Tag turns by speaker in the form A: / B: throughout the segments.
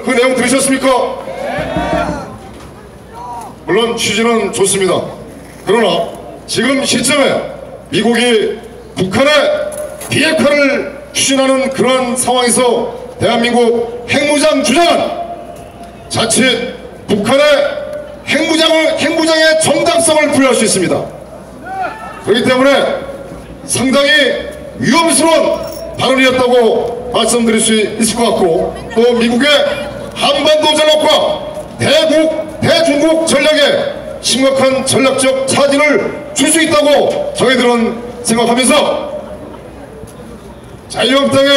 A: 그 내용 들으셨습니까? 물론 취지는 좋습니다. 그러나 지금 시점에 미국이 북한의 비핵화를 추진하는 그러한 상황에서 대한민국 핵무장 주장은 자칫 북한의 핵무장의 정당성을 부여할 수 있습니다. 그렇기 때문에 상당히 위험스러운 발언이었다고 말씀드릴 수 있을 것 같고, 또 미국의 한반도 전략과 대중국 전략에 심각한 전략적 차질을 줄 수 있다고 저희들은 생각하면서 자유한국당의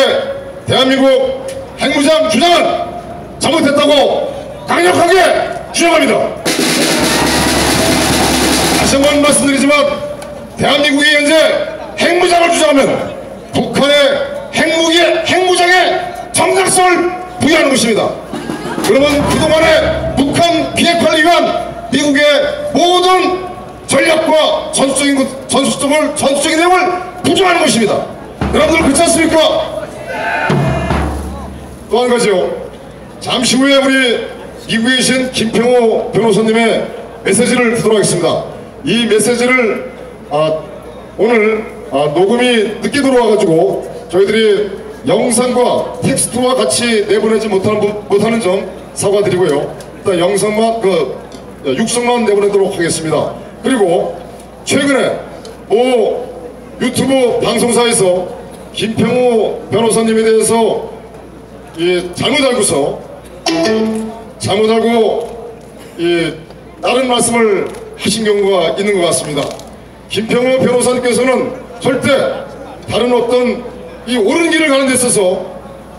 A: 대한민국 핵무장 주장은 잘못했다고 강력하게 주장합니다. 다시 한번 말씀드리지만 대한민국이 현재 핵무장을 주장하면 북한의 핵무장의 정당성을 부여하는 것입니다. 그러면 그동안의 북한 비핵화를 위한 미국의 모든 전략과 전술적인 내용을 부정하는 것입니다. 여러분들 그렇지 않습니까? 또 한 가지요. 잠시 후에 우리 미국에 계신 김평호 변호사님의 메시지를 듣도록 하겠습니다. 이 메시지를 오늘 녹음이 늦게 들어와가지고 저희들이 영상과 텍스트와 같이 내보내지 못하는 점 사과드리고요. 일단 영상만 육성만 내보내도록 하겠습니다. 그리고 최근에 유튜브 방송사에서 김평호 변호사님에 대해서 잘못 알고 다른 말씀을 하신 경우가 있는 것 같습니다. 김평호 변호사님께서는 절대 다른 어떤 옳은 길을 가는 데 있어서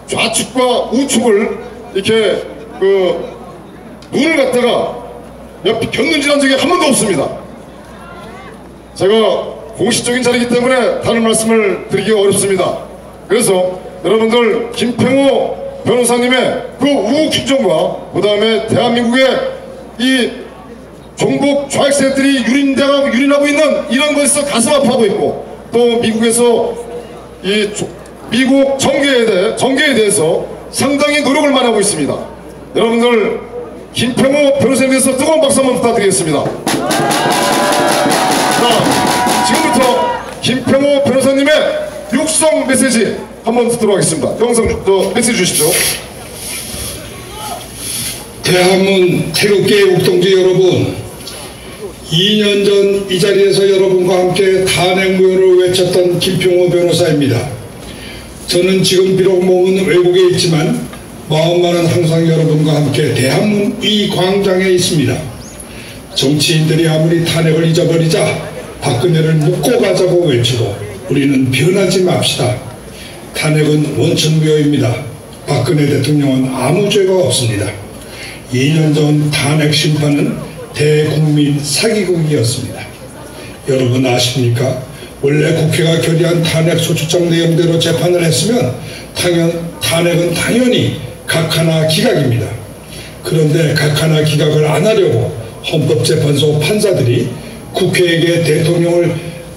A: 좌측과 우측을 이렇게 눈을 갖다가 견눈질한 적이 한 번도 없습니다. 제가 공식적인 자리이기 때문에 다른 말씀을 드리기가 어렵습니다. 그래서 여러분들 김평호 변호사님의 그 우혹 주장과 그 다음에 대한민국의 이 종북 좌익 세력들이 유린하고 있는 이런 것에서 가슴 아파하고 있고, 또 미국에서 미국 정계에 대해서 상당히 노력을 많이 하고 있습니다. 여러분들 김평호 변호사님에 대해서 뜨거운 박수 한번 부탁드리겠습니다. 자, 지금부터 김평호 변호사님의 육성 메시지 한번 듣도록 하겠습니다. 영상 메시지 주십시오.
B: 대한문 태극기 애국동지 여러분, 2년 전 이 자리에서 여러분과 함께 탄핵무효를 외쳤던 김평호 변호사입니다. 저는 지금 비록 몸은 외국에 있지만 마음만은 항상 여러분과 함께 대한문 이 광장에 있습니다. 정치인들이 아무리 탄핵을 잊어버리자 박근혜를 묶고 가자고 외치고 우리는 변하지 맙시다. 탄핵은 원천무효입니다. 박근혜 대통령은 아무 죄가 없습니다. 2년 전 탄핵 심판은 대국민 사기극이었습니다. 여러분 아십니까? 원래 국회가 결의한 탄핵소추장 내용대로 재판을 했으면 탄핵은 당연히 각하나 기각입니다. 그런데 각하나 기각을 안 하려고 헌법재판소 판사들이 국회에게 대통령을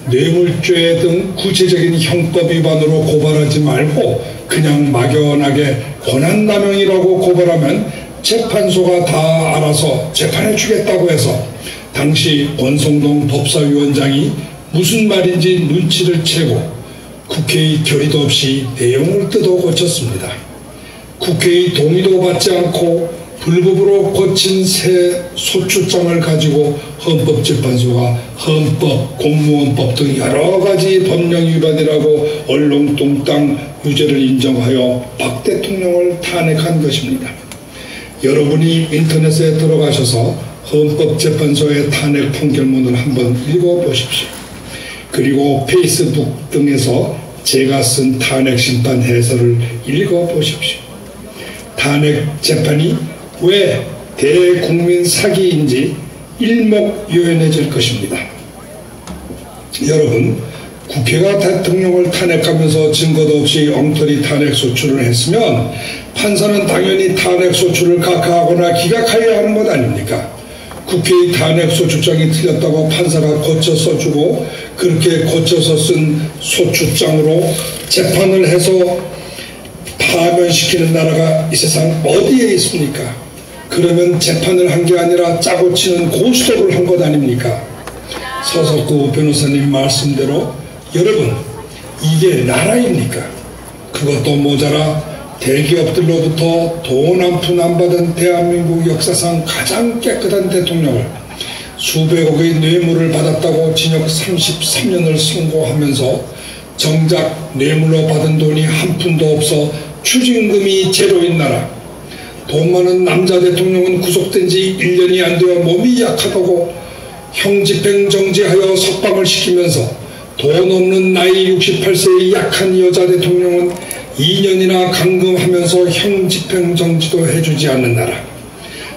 B: 뇌물죄 등 구체적인 형법 위반으로 고발하지 말고 그냥 막연하게 권한남용이라고 고발하면 재판소가 다 알아서 재판해 주겠다고 해서 당시 권성동 법사위원장이 무슨 말인지 눈치를 채고 국회의 결의도 없이 내용을 뜯어 고쳤습니다. 국회의 동의도 받지 않고 불법으로 고친 새 소추장을 가지고 헌법재판소가 헌법, 공무원법 등 여러 가지 법령 위반이라고 얼렁뚱땅 유죄를 인정하여 박 대통령을 탄핵한 것입니다. 여러분이 인터넷에 들어가셔서 헌법재판소의 탄핵 판결문을 한번 읽어보십시오. 그리고 페이스북 등에서 제가 쓴 탄핵 심판 해설을 읽어보십시오. 탄핵 재판이 왜 대국민 사기인지 일목요연해질 것입니다. 여러분, 국회가 대통령을 탄핵하면서 증거도 없이 엉터리 탄핵 소추를 했으면 판사는 당연히 탄핵 소추를 각하하거나 기각하여야 하는 것 아닙니까? 국회의 탄핵 소추장이 틀렸다고 판사가 고쳐 써주고 그렇게 고쳐서 쓴 소추장으로 재판을 해서 파면시키는 나라가 이 세상 어디에 있습니까? 그러면 재판을 한 게 아니라 짜고 치는 고스톱을 한 것 아닙니까? 서석구 변호사님 말씀대로 여러분, 이게 나라입니까? 그것도 모자라 대기업들로부터 돈 한 푼 안 받은 대한민국 역사상 가장 깨끗한 대통령을 수백억의 뇌물을 받았다고 징역 33년을 선고하면서 정작 뇌물로 받은 돈이 한 푼도 없어 추징금이 제로인 나라, 돈 많은 남자 대통령은 구속된 지 1년이 안 되어 몸이 약하다고 형집행 정지하여 석방을 시키면서 돈 없는 나이 68세의 약한 여자 대통령은 2년이나 감금하면서 형집행 정지도 해주지 않는 나라,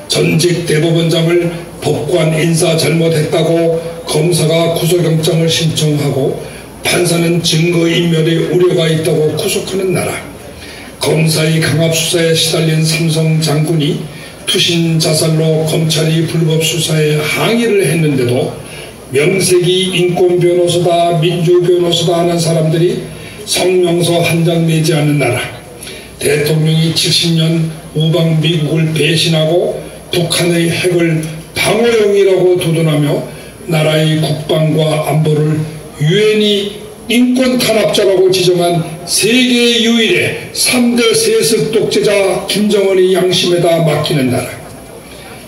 B: 전직 대법원장을 법관 인사 잘못했다고 검사가 구속영장을 신청하고 판사는 증거인멸의 우려가 있다고 구속하는 나라, 검사의 강압수사에 시달린 삼성 장군이 투신 자살로 검찰이 불법 수사에 항의를 했는데도 명색이 인권변호사다 민주변호사다 하는 사람들이 성명서 한 장 내지 않는 나라, 대통령이 70년 우방 미국을 배신하고 북한의 핵을 방어용이라고 두둔하며 나라의 국방과 안보를 유엔이 인권 탄압자라고 지정한 세계 유일의 3대 세습 독재자 김정은의 양심에다 맡기는 나라,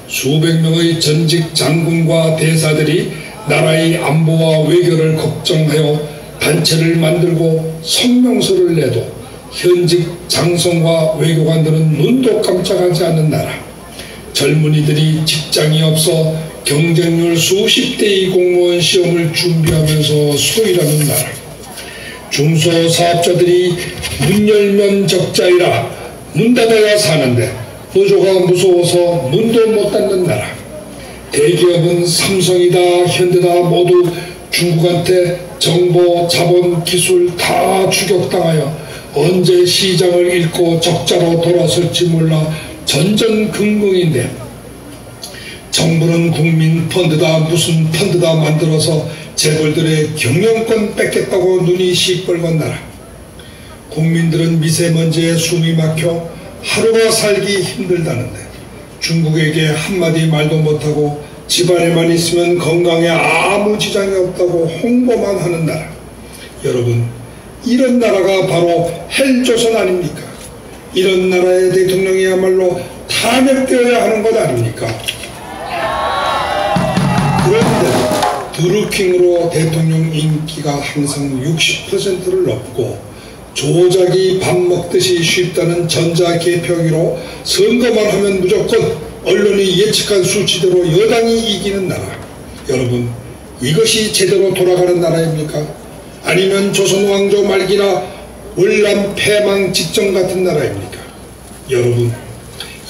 B: 수백 명의 전직 장군과 대사들이 나라의 안보와 외교를 걱정하여 단체를 만들고 성명서를 내도 현직 장성과 외교관들은 눈도 깜짝하지 않는 나라, 젊은이들이 직장이 없어 경쟁률 수십 대의 공무원 시험을 준비하면서 소일하는 나라, 중소사업자들이 문 열면 적자이라 문 닫아야 사는데 노조가 무서워서 문도 못 닫는 나라, 대기업은 삼성이다 현대다 모두 중국한테 정보, 자본, 기술 다 추격당하여 언제 시장을 잃고 적자로 돌아설지 몰라 전전긍긍인데 정부는 국민 펀드다 무슨 펀드다 만들어서 재벌들의 경영권 뺏겠다고 눈이 시뻘건 나라, 국민들은 미세먼지에 숨이 막혀 하루가 살기 힘들다는데 중국에게 한마디 말도 못하고 집안에만 있으면 건강에 아무 지장이 없다고 홍보만 하는 나라, 여러분 이런 나라가 바로 헬조선 아닙니까? 이런 나라의 대통령이야말로 탄핵되어야 하는 것 아닙니까? 그런데 드루킹으로 대통령 인기가 항상 60%를 넘고 조작이 밥 먹듯이 쉽다는 전자개표기로 선거만 하면 무조건 언론이 예측한 수치대로 여당이 이기는 나라, 여러분 이것이 제대로 돌아가는 나라입니까? 아니면 조선왕조 말기나 월남 패망 직전 같은 나라입니까? 여러분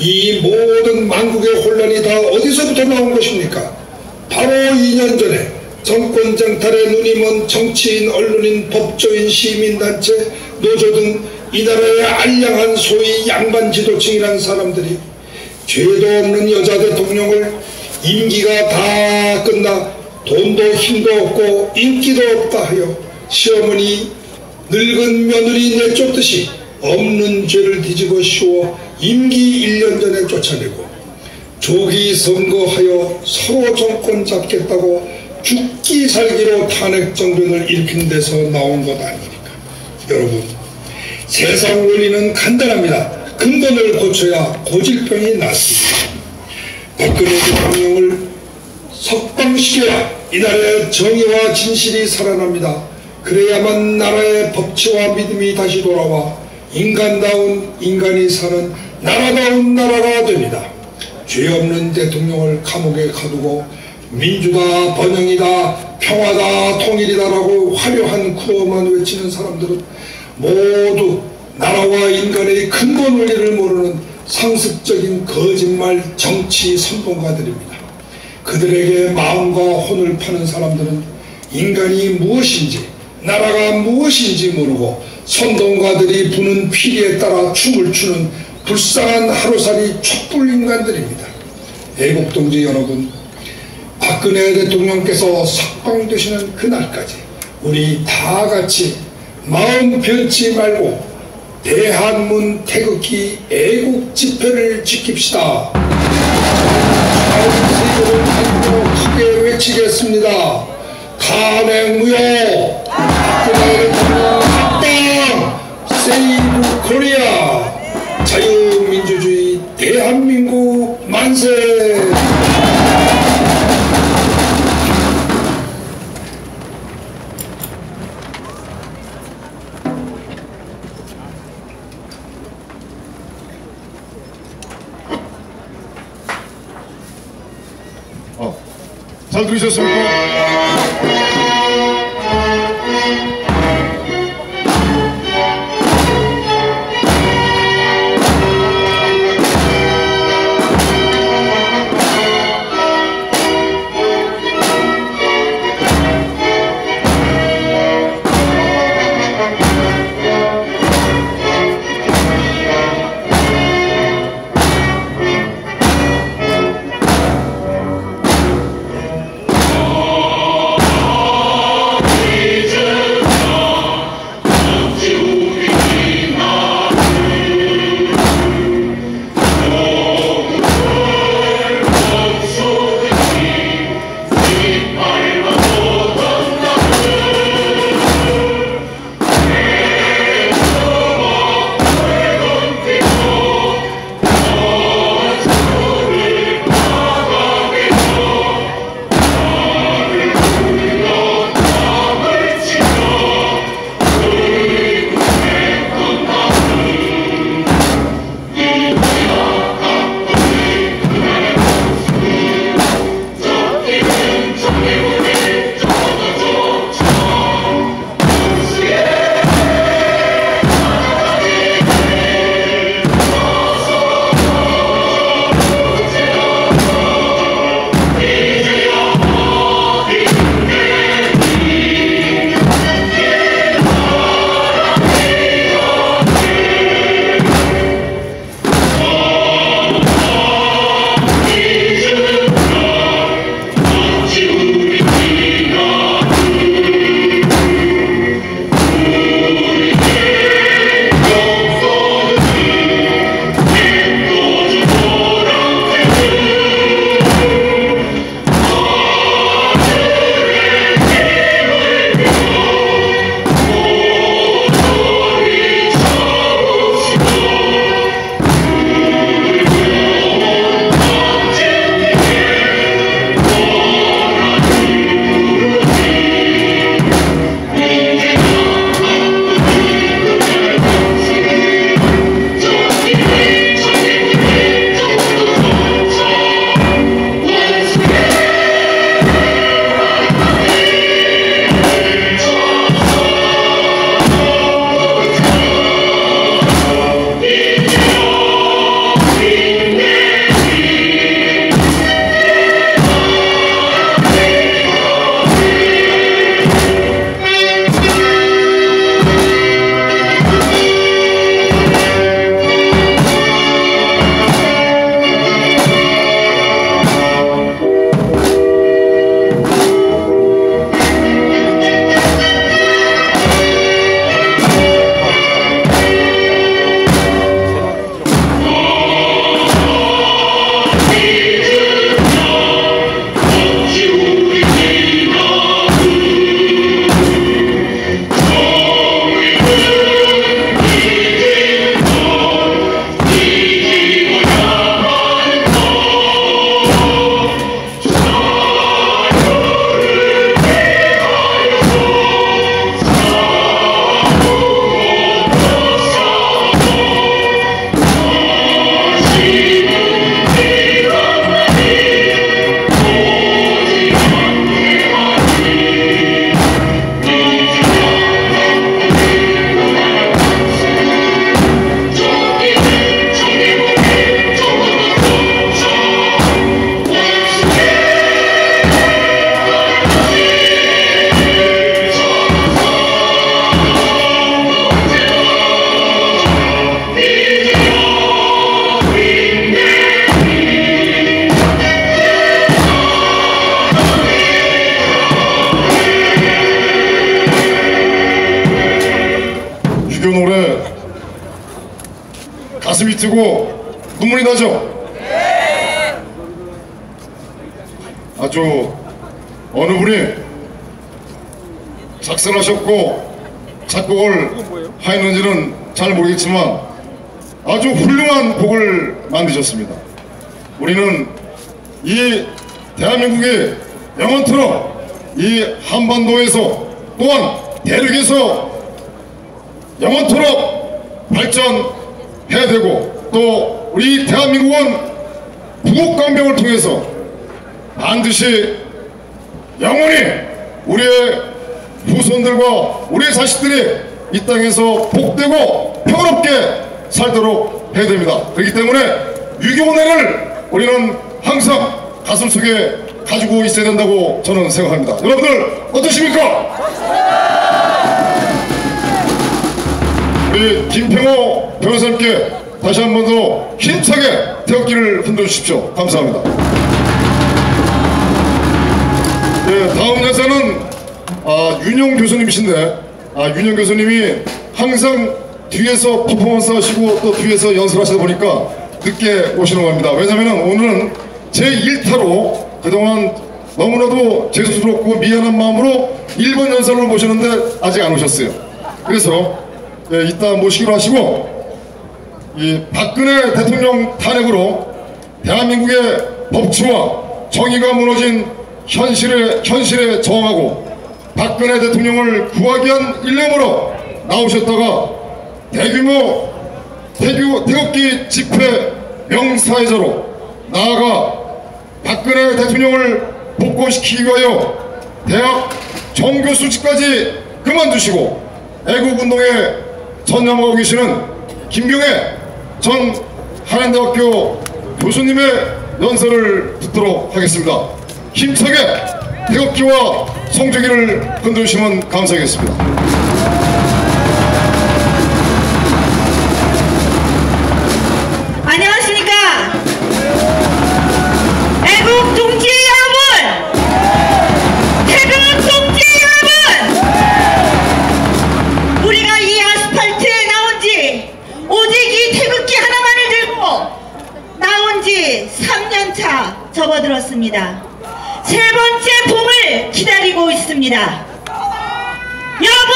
B: 이 모든 만국의 혼란이 다 어디서부터 나온 것입니까? 바로 2년 전에 정권 쟁탈에 눈이 먼 정치인, 언론인, 법조인, 시민단체, 노조 등 이 나라의 알량한 소위 양반 지도층이라는 사람들이 죄도 없는 여자 대통령을 임기가 다 끝나 돈도 힘도 없고 인기도 없다 하여 시어머니 늙은 며느리 내쫓듯이 없는 죄를 뒤집어 씌워 임기 1년 전에 쫓아내고 조기 선거하여 서로 정권 잡겠다고 죽기 살기로 탄핵 정변을 일으킨 데서 나온 것 아닙니까? 여러분 세상 원리는 간단합니다. 근본을 고쳐야 고질병이 낫습니다. 박근혜 대통령을 석방시켜야 이 나라의 정의와 진실이 살아납니다. 그래야만 나라의 법치와 믿음이 다시 돌아와 인간다운 인간이 사는 나라다운 나라가 됩니다. 죄 없는 대통령을 감옥에 가두고 민주다, 번영이다, 평화다, 통일이다라고 화려한 구호만 외치는 사람들은 모두 나라와 인간의 근본 원리를 모르는 상습적인 거짓말 정치 선동가들입니다. 그들에게 마음과 혼을 파는 사람들은 인간이 무엇인지 나라가 무엇인지 모르고 선동가들이 부는 피리에 따라 춤을 추는 불쌍한 하루살이 촛불 인간들입니다. 애국동지 여러분, 박근혜 대통령께서 석방되시는 그날까지 우리 다 같이 마음 변치 말고 대한문 태극기 애국 집회를 지킵시다. 세계를 가지고 크게 외치겠습니다. 탄핵무효, 박근혜 대통령 합당, 세이브 코리아, 자유민주주의 대한민국 만세.
A: 잘 들으셨습니까? 트고 눈물이 나죠? 아주 어느 분이 작사하셨고 작곡을 하였는지는 잘 모르겠지만 아주 훌륭한 곡을 만드셨습니다. 우리는 이 대한민국이 영원토록 이 한반도에서 또한 대륙에서 영원토록 발전해야 되고 또 우리 대한민국은 부국강병을 통해서 반드시 영원히 우리의 후손들과 우리의 자식들이 이 땅에서 복되고 평화롭게 살도록 해야 됩니다. 그렇기 때문에 6.25내를 우리는 항상 가슴속에 가지고 있어야 된다고 저는 생각합니다. 여러분들 어떠십니까? 우리 김평호 변호사님께 다시 한 번 더 힘차게 태극기를 흔들어주십시오. 감사합니다. 네, 다음 여사는 윤영 교수님이신데 윤영 교수님이 항상 뒤에서 퍼포먼스 하시고 또 뒤에서 연설하시다 보니까 늦게 오시는 겁니다. 왜냐하면 오늘은 제1타로 그동안 너무나도 죄송스럽고 미안한 마음으로 1번 연설을 모셨는데 아직 안 오셨어요. 그래서 이따 모시기로 하시고 이 박근혜 대통령 탄핵으로 대한민국의 법치와 정의가 무너진 현실에 저항하고 박근혜 대통령을 구하기 위한 일념으로 나오셨다가 대규모 태극기 집회 명사회자로 나아가 박근혜 대통령을 복권시키기 위하여 대학 정교수직까지 그만두시고 애국운동에 전념하고 계시는 김경애 전 한양대학교 교수님의 연설을 듣도록 하겠습니다. 힘차게 태극기와 성조기를 흔들시면 감사하겠습니다.
C: 안녕하십니까? 애국 동지 여러분! 태극 동지 여러분! 우리가 이 아스팔트에 나온지 오직 이 태극기 하나만을 들고 나온지 3년차 접어들었습니다. 세 번째 봄을 기다리고 있습니다. 여러분,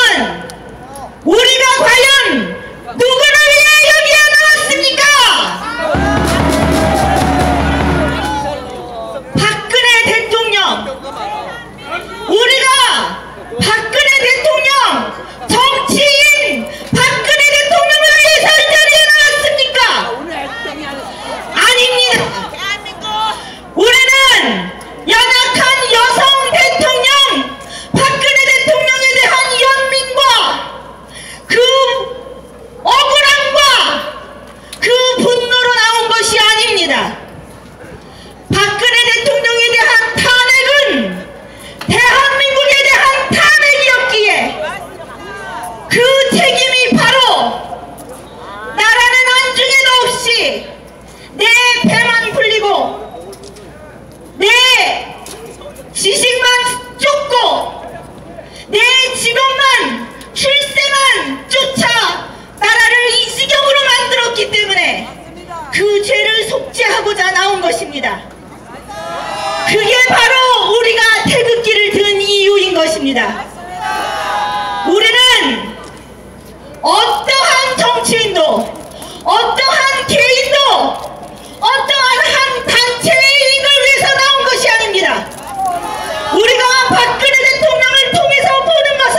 C: 우리가 과연 누구를 위해 여기에 나왔습니까? 박근혜 대통령, 우리가 박근혜 대통령, 정치인 박근혜 대통령을 위해서 이 자리에 나왔습니까? 아닙니다. 우리는 연약한 여성 대통령 박근혜 대통령에 대한 연민과 그 억울함과 그 분노로 나온 것이 아닙니다. 박근혜 대통령에 대한 탄핵은 대한민국에 대한 탄핵이었기에 그 책임이 바로 나라는 안중에도 없이 내 배만 불리고 내 지식만 쫓고 내 직업만 출세만 쫓아 나라를 이 지경으로 만들었기 때문에 그 죄를 속죄하고자 나온 것입니다. 그게 바로 우리가 태극기를 든 이유인 것입니다. 우리는 어떠한 정치인도 어떠한 개인도 어떠한 한 단체의 이익을 위해서 나온 것이 아닙니다. 우리가 박근혜 대통령을 통해서 보는 것은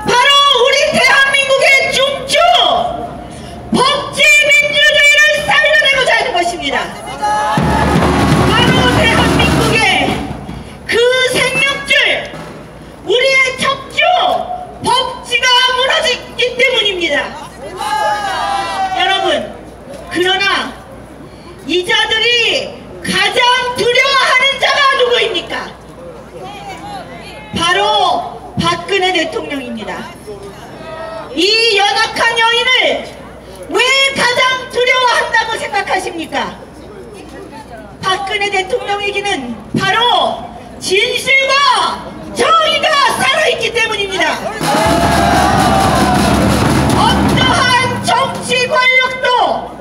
C: 바로 우리 대한민국의 중추 법치민주주의를 살려내고자 하는 것입니다. 바로 대한민국의 그 생명줄, 우리의 척추 법치가 무너졌기 때문입니다. 여러분, 그러나 이 자들이 가장 두려워하는 자가 누구입니까? 바로 박근혜 대통령입니다. 이 연약한 여인을 왜 가장 두려워한다고 생각하십니까? 박근혜 대통령에게는 바로 진실과 정의가 살아있기 때문입니다. 어떠한 정치 권력도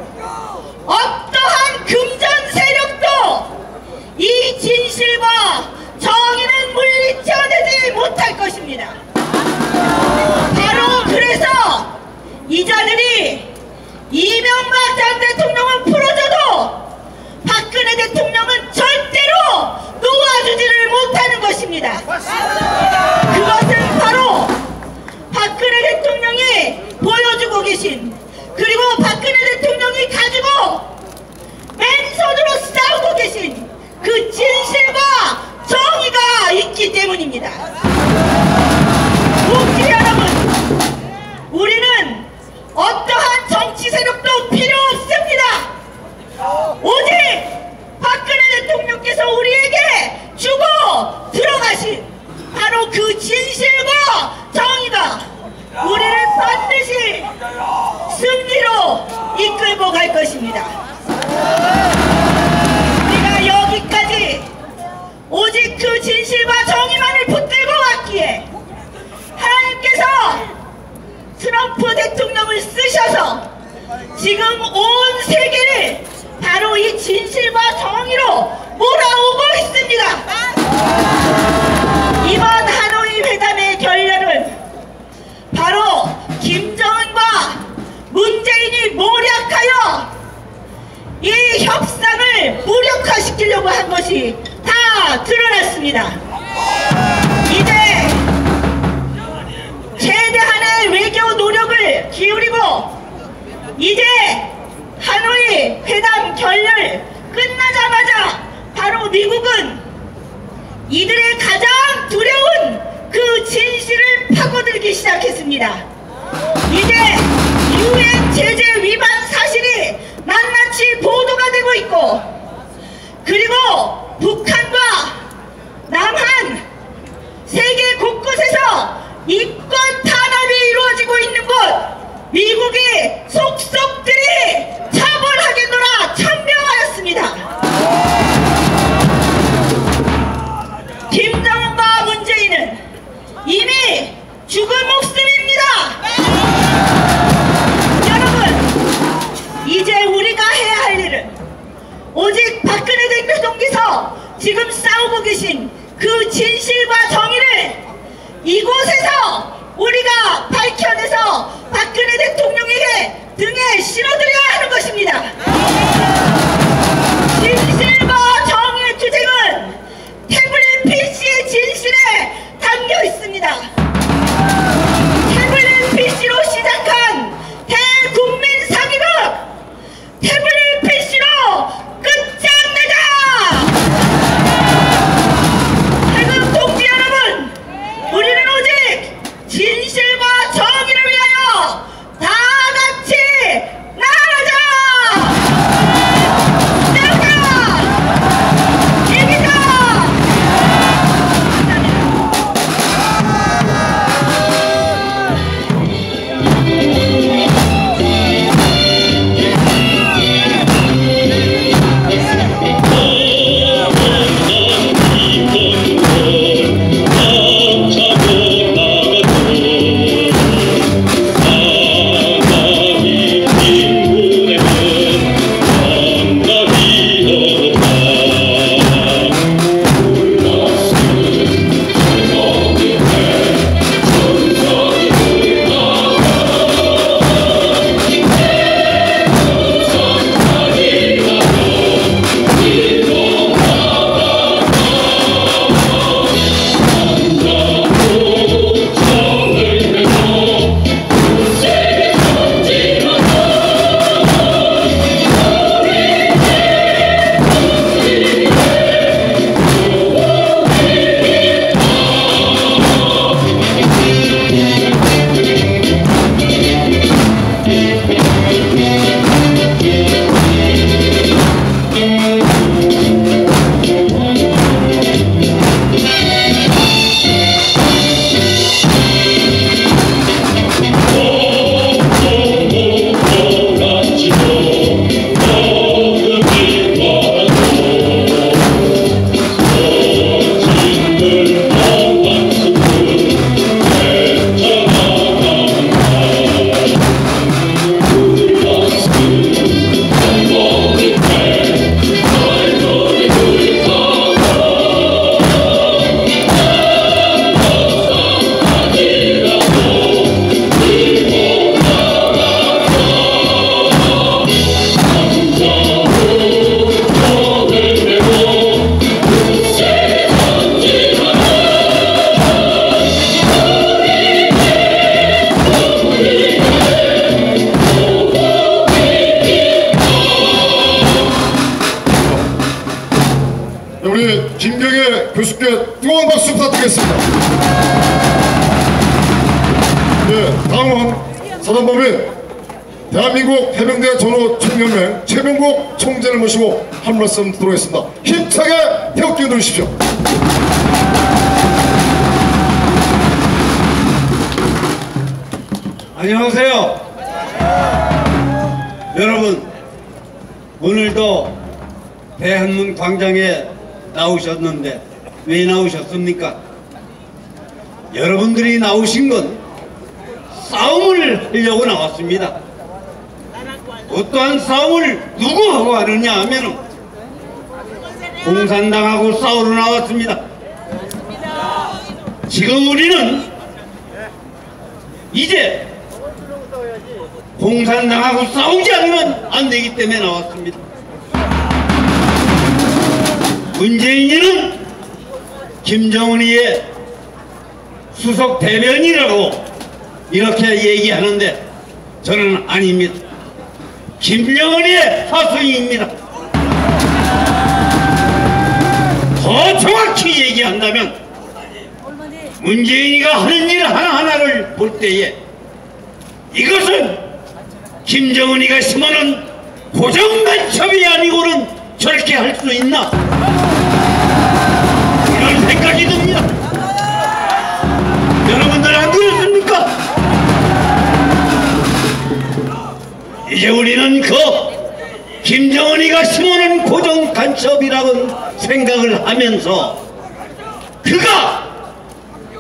C: 협상을 무력화시키려고 한 것이 다 드러났습니다. 이제 최대한의 외교 노력을 기울이고 이제 하노이 회담 결렬 끝나자마자 바로 미국은 이들의 가장 두려운 그 진실을 파고들기 시작했습니다. 이제 UN 제재 위반 사실이 낱낱이 보도가 되고 있고, 그리고 북한과 남한 세계 곳곳에서 인권 탄압이 이루어지고 있는 곳 미국이 속속들이 처벌하겠노라 천명하였습니다. 김정은과 문재인은 이미 죽은 목숨입니다. 여러분, 이제 우리가 해야 할 일은 오직 박근혜 대통령께서 지금 싸우고 계신 그 진실과 정의를 이곳에서 우리가 밝혀내서 박근혜 대통령에게 등에 실어드려야 하는 것입니다. 진실과 정의의 투쟁은 태블릿 PC의 진실에 담겨 있습니다. 태블릿 PC로 시작한 대국민 사기극, 태블릿 PC로 끝장내자! 태극 동지 여러분, 우리는 오직 진실과 정의를 위하여 다 같이 나아가자! 나아가! 이기자!
A: 우리 김병애 교수께 뜨거운 박수 부탁드리겠습니다. 네, 다음은 사단법인 대한민국 해병대 전후 총연맹 최명국 총재를 모시고 한 말씀 듣도록 하겠습니다. 힘차게 태극기 들으십시오.
D: 안녕하세요. 여러분, 오늘도 대한문 광장에 나오셨는데 왜 나오셨습니까? 여러분들이 나오신 건 싸움을 하려고 나왔습니다. 어떠한 싸움을 누구하고 하느냐 하면 공산당하고 싸우러 나왔습니다. 지금 우리는 이제 공산당하고 싸우지 않으면 안 되기 때문에 나왔습니다. 문재인은 김정은이의 수석 대변이라고 이렇게 얘기하는데 저는 아닙니다. 김정은이의 사수입니다. 더 정확히 얘기한다면 문재인이가 하는 일 하나하나를 볼 때에 이것은 김정은이가 심어놓은 고정간첩이 아니고는 저렇게 할 수 있나 이런 생각이 듭니다. 여러분들 안 그렇습니까? 이제 우리는 그 김정은이가 심어놓은 고정간첩이라는 생각을 하면서 그가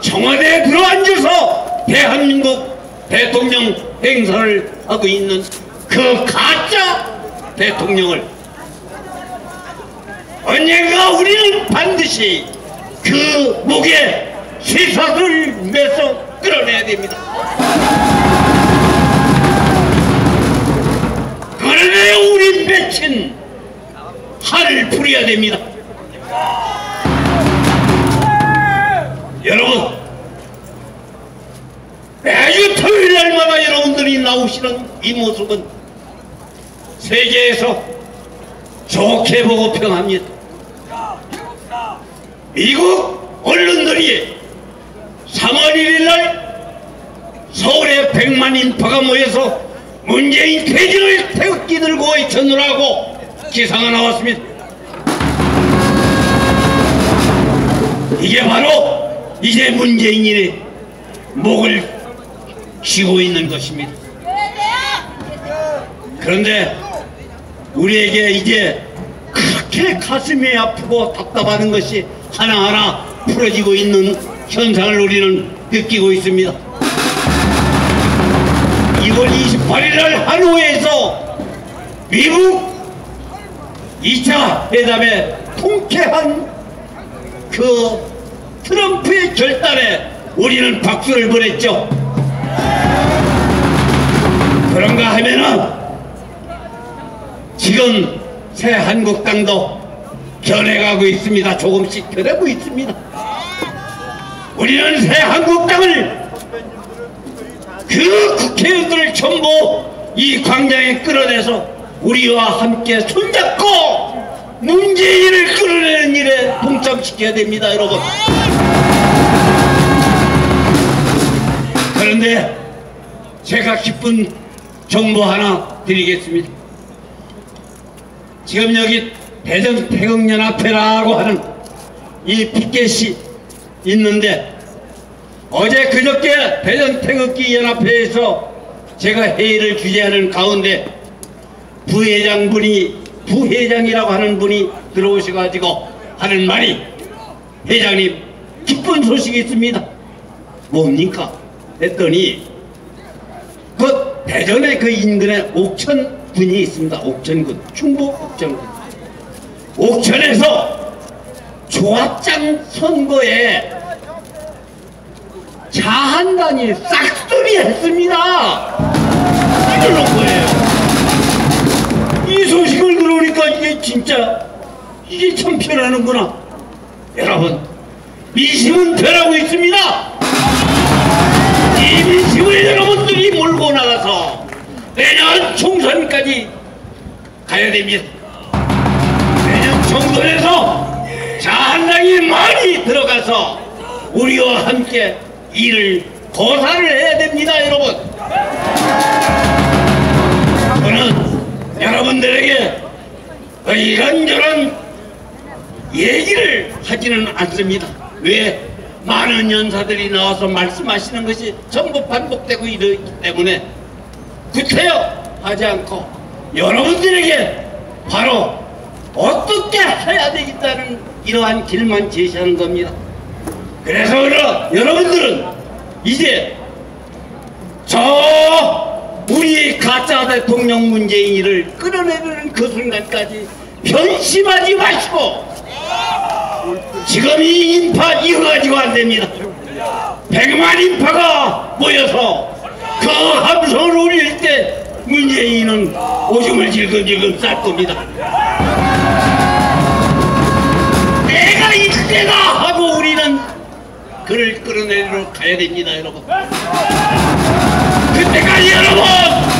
D: 청와대에 들어앉아서 대한민국 대통령 행사를 하고 있는 그 가짜 대통령을 언젠가 우리는 반드시 그 목에 쇠사슬을 매서 끌어내야 됩니다. 그러나 우리 맺힌 한을 풀어야 됩니다. 여러분, 매주 토요일 날마다 여러분들이 나오시는 이 모습은 세계에서 좋게 보고 평합니다. 미국 언론들이 3월 1일 날 서울에 100만 인파가 모여서 문재인 퇴진을 태극기 들고 외쳐느라고 기사가 나왔습니다. 이게 바로 이제 문재인의 목을 쥐고 있는 것입니다. 그런데 우리에게 이제 그렇게 가슴이 아프고 답답한 것이 하나하나 풀어지고 있는 현상을 우리는 느끼고 있습니다. 2월 28일 날 하노이에서 미국 2차 회담에 통쾌한 그 트럼프의 결단에 우리는 박수를 보냈죠. 그런가 하면은 지금 새 한국당도 변해가고 있습니다. 조금씩 변하고 있습니다. 우리는 새 한국당을 그 국회의원들을 전부 이 광장에 끌어내서 우리와 함께 손잡고 문재인을 끌어내는 일에 동참시켜야 됩니다, 여러분. 그런데 제가 기쁜 정보 하나 드리겠습니다. 지금 여기 대전 태극연합회라고 하는 이 피켓이 있는데 어제 그저께 대전 태극기 연합회에서 제가 회의를 주재하는 가운데 부회장이라고 하는 분이 들어오셔가지고 하는 말이, 회장님 기쁜 소식이 있습니다. 뭡니까? 했더니 그 대전의 그 인근에 옥천군이 있습니다. 옥천군, 충북 옥천군. 옥천에서 조합장 선거에 자한당이 싹쓸이 했습니다. 이러는 거예요. 이 소식을 들으니까 이게 진짜 이게 참 변하는구나. 여러분, 민심은 변하고 있습니다. 이 민심을 여러분들이 몰고 나가서 내년 총선까지 가야 됩니다. 내년 총선에서 자한당이 많이 들어가서 우리와 함께 일을 고사를 해야 됩니다, 여러분. 저는 여러분들에게 이런저런 얘기를 하지는 않습니다. 왜? 많은 연사들이 나와서 말씀하시는 것이 전부 반복되고 이러기 때문에 구태여 하지 않고 여러분들에게 바로 어떻게 해야 되겠다는 이러한 길만 제시하는 겁니다. 그래서 여러분들은 이제 우리 가짜 대통령 문재인이를 끌어내는 그 순간까지 변심하지 마시고, 지금 이 인파 이어가지고 안 됩니다. 100만 인파가 모여서 그 함성을 울릴 때 문재인은 오줌을 질끔질끔 쌀 겁니다. 그를 끌어내리러 가야 됩니다, 여러분. 그때까지 여러분